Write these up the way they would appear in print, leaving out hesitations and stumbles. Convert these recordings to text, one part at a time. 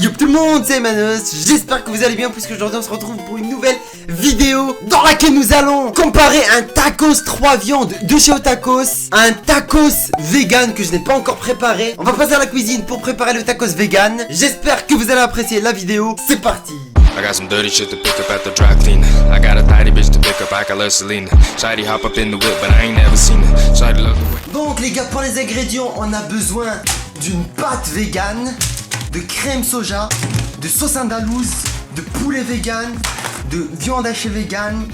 Yo tout le monde, c'est Manos, j'espère que vous allez bien puisque aujourd'hui on se retrouve pour une nouvelle vidéo dans laquelle nous allons comparer un tacos 3 viandes de chez Otacos à un tacos vegan que je n'ai pas encore préparé. On va passer à la cuisine pour préparer le tacos vegan. J'espère que vous allez apprécier la vidéo, c'est parti. I got some dirty shit to pick up at the dry cleaner. I got a tidy bitch to pick up, I got love Selena. Shady hop up in the whip, but I ain't never seen her. Shady love the way. Donc les gars, pour les ingrédients, on a besoin d'une pâte vegan, de crème soja, de sauce andalouse, de poulet vegan, de viande hachée vegan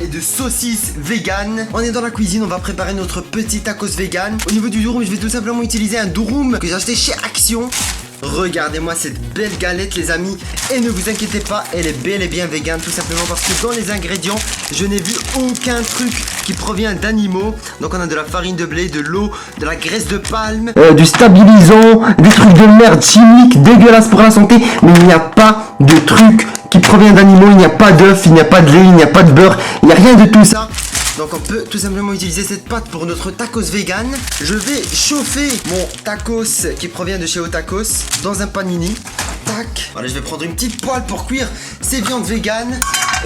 et de saucisses vegan. On est dans la cuisine, on va préparer notre petit tacos vegan. Au niveau du durum, je vais tout simplement utiliser un durum que j'ai acheté chez Action. Regardez-moi cette belle galette les amis. Et ne vous inquiétez pas, elle est bel et bien vegan. Tout simplement parce que dans les ingrédients, je n'ai vu aucun truc qui provient d'animaux. Donc on a de la farine de blé, de l'eau, de la graisse de palme, du stabilisant, des trucs de merde chimiques, dégueulasses pour la santé. Mais il n'y a pas de truc qui provient d'animaux. Il n'y a pas d'œuf, il n'y a pas de lait, il n'y a pas de beurre. Il n'y a rien de tout ça. Donc on peut tout simplement utiliser cette pâte pour notre tacos vegan. Je vais chauffer mon tacos qui provient de chez Otacos dans un panini. Tac. Voilà, je vais prendre une petite poêle pour cuire ces viandes vegan.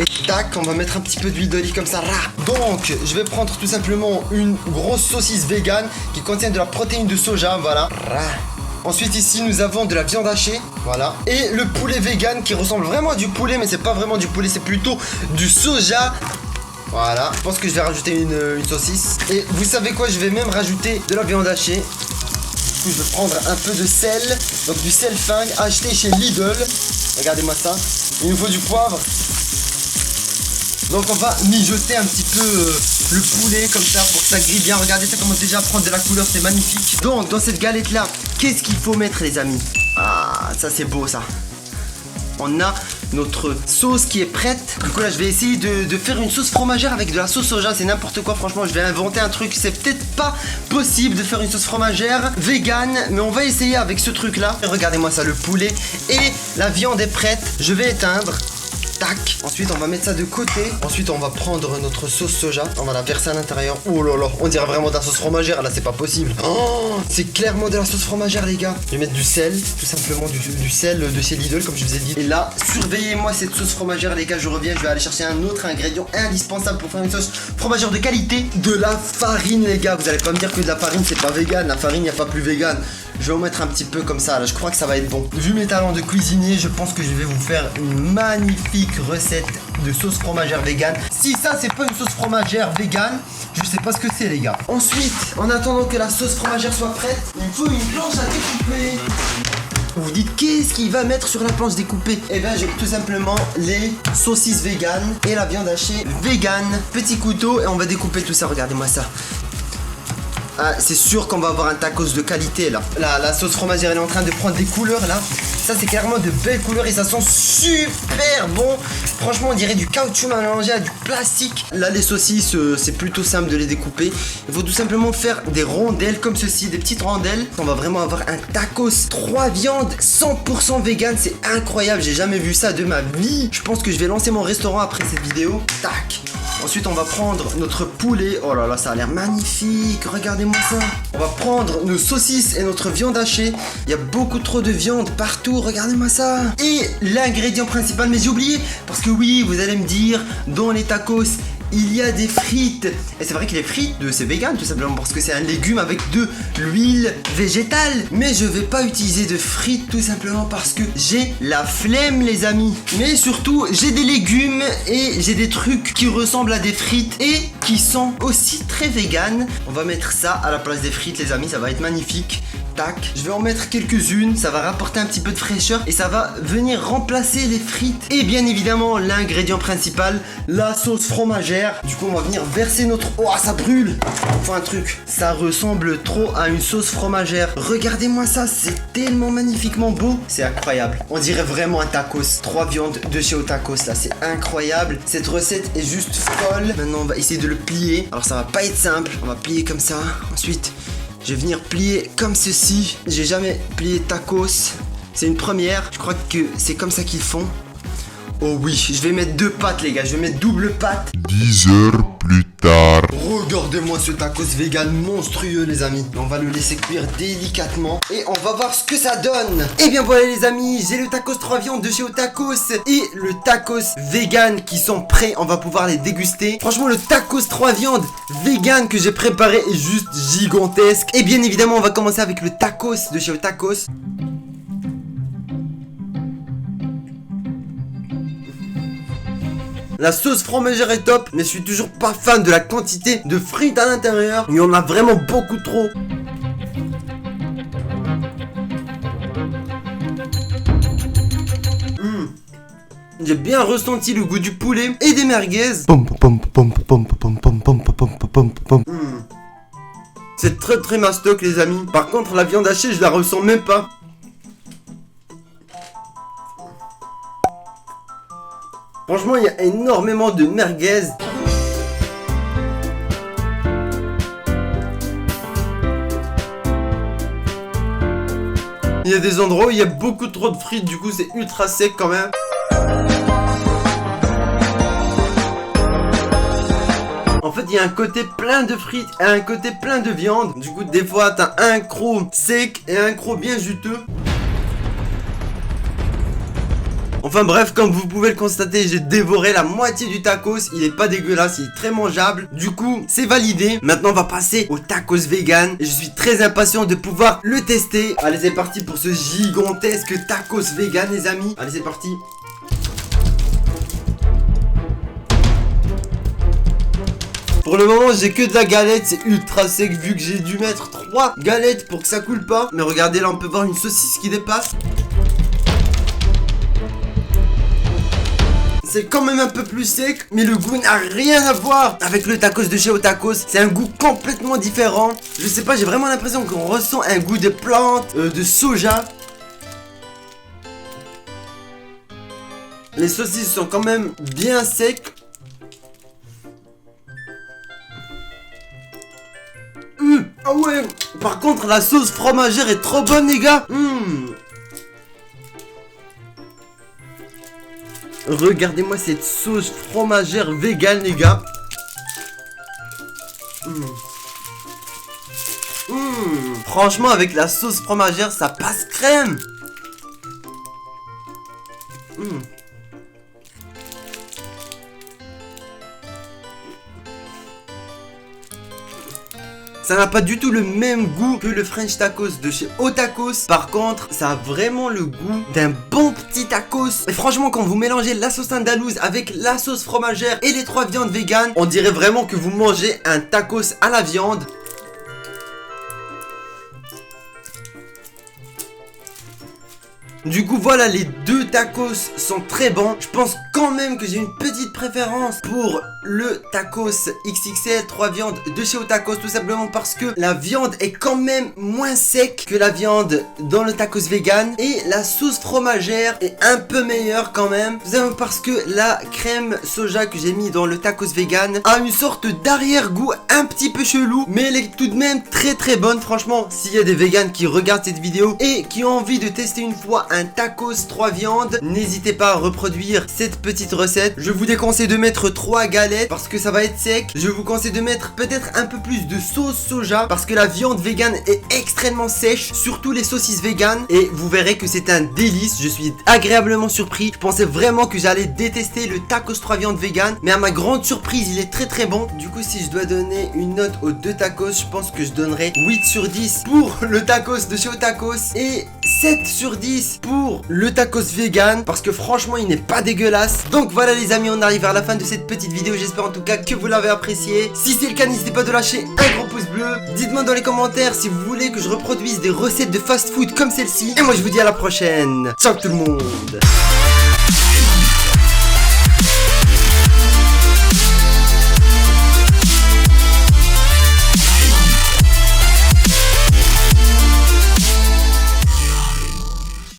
Et tac, on va mettre un petit peu d'huile d'olive comme ça. Donc je vais prendre tout simplement une grosse saucisse vegan qui contient de la protéine de soja. Voilà. Ensuite ici nous avons de la viande hachée, voilà. Et le poulet vegan qui ressemble vraiment à du poulet, mais c'est pas vraiment du poulet, c'est plutôt du soja. Voilà, je pense que je vais rajouter une saucisse. Et vous savez quoi, je vais même rajouter de la viande hachée. Du coup, je vais prendre un peu de sel. Donc du sel fin acheté chez Lidl. Regardez-moi ça. Il nous faut du poivre. Donc on va mijoter un petit peu le poulet comme ça pour que ça grille bien. Regardez, ça commence déjà à prendre de la couleur, c'est magnifique. Donc dans cette galette là, qu'est-ce qu'il faut mettre les amis? Ah, ça c'est beau ça. On a notre sauce qui est prête. Du coup là je vais essayer de faire une sauce fromagère avec de la sauce soja. C'est n'importe quoi, franchement je vais inventer un truc. C'est peut-être pas possible de faire une sauce fromagère vegan, mais on va essayer avec ce truc là. Regardez-moi ça, le poulet et la viande est prête. Je vais éteindre. Tac. Ensuite on va mettre ça de côté. Ensuite on va prendre notre sauce soja. On va la verser à l'intérieur. Oh là là, on dirait vraiment de la sauce fromagère. Là c'est pas possible. Oh, c'est clairement de la sauce fromagère les gars. Je vais mettre du sel. Tout simplement du sel de chez Lidl comme je vous ai dit. Et là surveillez-moi cette sauce fromagère les gars. Je reviens, je vais aller chercher un autre ingrédient indispensable pour faire une sauce fromagère de qualité. De la farine les gars. Vous allez pas me dire que de la farine c'est pas vegan. La farine il n'y a pas plus vegan. Je vais en mettre un petit peu comme ça là, je crois que ça va être bon. Vu mes talents de cuisinier, je pense que je vais vous faire une magnifique recette de sauce fromagère vegan. Si ça c'est pas une sauce fromagère vegan, je sais pas ce que c'est les gars. Ensuite, en attendant que la sauce fromagère soit prête, il me faut une planche à découper. Vous vous dites qu'est-ce qu'il va mettre sur la planche découpée? Eh bien j'ai tout simplement les saucisses vegan et la viande hachée vegan. Petit couteau et on va découper tout ça, regardez-moi ça. Ah, c'est sûr qu'on va avoir un tacos de qualité là. La sauce fromagère elle est en train de prendre des couleurs là. Ça c'est clairement de belles couleurs et ça sent super bon. Franchement on dirait du caoutchouc mélangé à du plastique. Là les saucisses c'est plutôt simple de les découper. Il faut tout simplement faire des rondelles comme ceci, des petites rondelles. On va vraiment avoir un tacos 3 viandes 100% vegan. C'est incroyable, j'ai jamais vu ça de ma vie. Je pense que je vais lancer mon restaurant après cette vidéo. Tac. Ensuite on va prendre notre poulet. Oh là là ça a l'air magnifique. Regardez-moi ça. On va prendre nos saucisses et notre viande hachée. Il y a beaucoup trop de viande partout. Regardez-moi ça. Et l'ingrédient principal, mais j'ai oublié. Parce que oui, vous allez me dire, dans les tacos il y a des frites. Et c'est vrai que les frites, c'est vegan tout simplement parce que c'est un légume avec de l'huile végétale. Mais je vais pas utiliser de frites tout simplement parce que j'ai la flemme les amis. Mais surtout j'ai des légumes et j'ai des trucs qui ressemblent à des frites et qui sont aussi très vegan. On va mettre ça à la place des frites les amis, ça va être magnifique. Tac, je vais en mettre quelques-unes, ça va rapporter un petit peu de fraîcheur et ça va venir remplacer les frites. Et bien évidemment l'ingrédient principal, la sauce fromagère. Du coup on va venir verser notre... Oh ça brûle. Enfin un truc, ça ressemble trop à une sauce fromagère. Regardez-moi ça, c'est tellement magnifiquement beau. C'est incroyable, on dirait vraiment un tacos. 3 viandes de chez Otacos là, c'est incroyable. Cette recette est juste folle. Maintenant on va essayer de le plier. Alors ça va pas être simple, on va plier comme ça. Ensuite je vais venir plier comme ceci. J'ai jamais plié tacos. C'est une première. Je crois que c'est comme ça qu'ils font. Oh oui, je vais mettre 2 pâtes les gars. Je vais mettre double pâte. 10 heures plus pétard. Regardez-moi ce tacos vegan monstrueux les amis. On va le laisser cuire délicatement et on va voir ce que ça donne. Et bien voilà les amis, j'ai le tacos 3 viandes de chez Otacos et le tacos vegan qui sont prêts. On va pouvoir les déguster. Franchement le tacos 3 viandes vegan que j'ai préparé est juste gigantesque. Et bien évidemment on va commencer avec le tacos de chez Otacos. La sauce fromagère est top, mais je suis toujours pas fan de la quantité de frites à l'intérieur. Il y en a vraiment beaucoup trop. J'ai bien ressenti le goût du poulet et des merguez. C'est très très mastoc les amis. Par contre la viande hachée je la ressens même pas. Franchement, il y a énormément de merguez. Il y a des endroits où il y a beaucoup trop de frites, du coup c'est ultra sec quand même. En fait, il y a un côté plein de frites et un côté plein de viande. Du coup, des fois, t'as un croc sec et un croc bien juteux. Enfin bref, comme vous pouvez le constater, j'ai dévoré la moitié du tacos. Il est pas dégueulasse, il est très mangeable. Du coup, c'est validé. Maintenant, on va passer au tacos vegan. Et je suis très impatient de pouvoir le tester. Allez, c'est parti pour ce gigantesque tacos vegan, les amis. Allez, c'est parti. Pour le moment, j'ai que de la galette. C'est ultra sec vu que j'ai dû mettre 3 galettes pour que ça coule pas. Mais regardez, là, on peut voir une saucisse qui dépasse. C'est quand même un peu plus sec, mais le goût n'a rien à voir avec le tacos de chez Otacos. C'est un goût complètement différent. Je sais pas, j'ai vraiment l'impression qu'on ressent un goût de plantes, de soja. Les saucisses sont quand même bien secs. Ah ouais. Par contre, la sauce fromagère est trop bonne, les gars. Regardez-moi cette sauce fromagère vegan, les gars. Franchement, avec la sauce fromagère, ça passe crème. Ça n'a pas du tout le même goût que le French tacos de chez Otacos. Par contre, ça a vraiment le goût d'un bon petit tacos. Et franchement, quand vous mélangez la sauce andalouse avec la sauce fromagère et les 3 viandes véganes, on dirait vraiment que vous mangez un tacos à la viande. Du coup voilà, les 2 tacos sont très bons. Je pense quand même que j'ai une petite préférence pour le tacos XXL 3 viandes de chez Otacos. Tout simplement parce que la viande est quand même moins sec que la viande dans le tacos vegan. Et la sauce fromagère est un peu meilleure quand même. Tout simplement parce que la crème soja que j'ai mis dans le tacos vegan a une sorte d'arrière-goût un petit peu chelou. Mais elle est tout de même très très bonne. Franchement, s'il y a des vegans qui regardent cette vidéo et qui ont envie de tester une fois un tacos 3 viandes, n'hésitez pas à reproduire cette petite recette. Je vous déconseille de mettre 3 galettes parce que ça va être sec. Je vous conseille de mettre peut-être un peu plus de sauce soja parce que la viande vegan est extrêmement sèche, surtout les saucisses vegan, et vous verrez que c'est un délice. Je suis agréablement surpris. Je pensais vraiment que j'allais détester le tacos 3 viandes vegan, mais à ma grande surprise, il est très très bon. Du coup, si je dois donner une note aux 2 tacos, je pense que je donnerai 8 sur 10 pour le tacos de chez Otacos et 7 sur 10 pour le tacos vegan parce que franchement il n'est pas dégueulasse. Donc voilà les amis, on arrive vers la fin de cette petite vidéo. J'espère en tout cas que vous l'avez apprécié. Si c'est le cas, n'hésitez pas de lâcher un gros pouce bleu. Dites-moi dans les commentaires si vous voulez que je reproduise des recettes de fast food comme celle-ci. Et moi je vous dis à la prochaine. Ciao tout le monde.